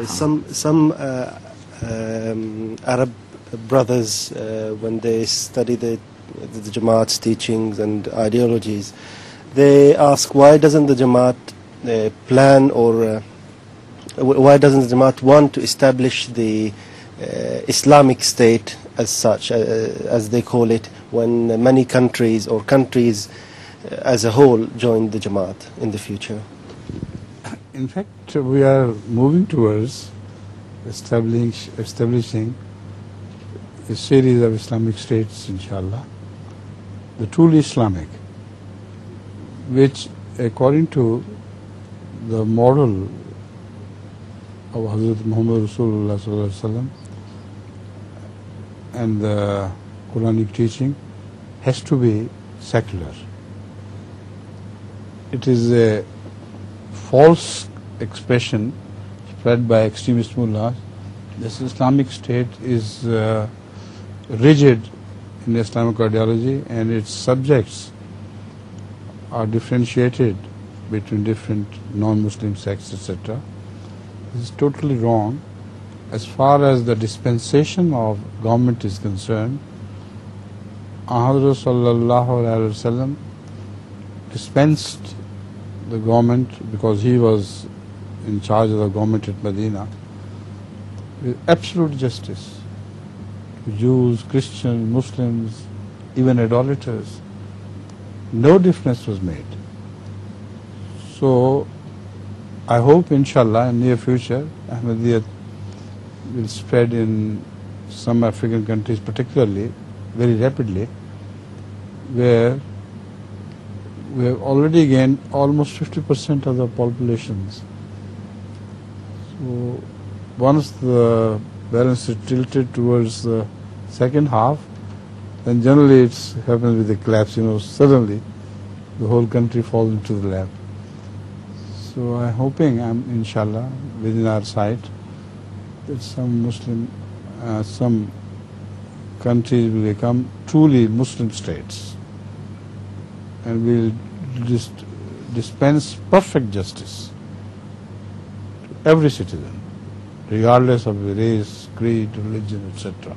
Some Arab brothers, when they study the Jamaat's teachings and ideologies, they ask, why doesn't the Jamaat plan, or why doesn't the Jamaat want to establish the Islamic State as such, as they call it, when many countries or countries as a whole join the Jamaat in the future? In fact, we are moving towards establishing a series of Islamic states, inshallah, the truly Islamic, which according to the model of Hazrat Muhammad Rasulullah Sallallahu Alaihi Wasallam and the Quranic teaching, has to be secular. It is a false expression spread by extremist mullahs. This Islamic State is rigid in Islamic ideology, and its subjects are differentiated between different non-Muslim sects, etc. This is totally wrong. As far as the dispensation of government is concerned, Hazrat Sallallahu Alaihi Wasallam dispensed the government, because he was in charge of the government at Medina, with absolute justice. Jews, Christians, Muslims, even idolaters, no difference was made. So I hope, inshallah, in near future, Ahmadiyyat will spread in some African countries, particularly very rapidly, where we have already gained almost 50% of the populations. So once the balance is tilted towards the second half, then generally it happens with a collapse. Suddenly the whole country falls into the lap. So I'm hoping, inshallah, within our sight, that some countries will become truly Muslim states, and will dispense perfect justice to every citizen, regardless of race, creed, religion, etc.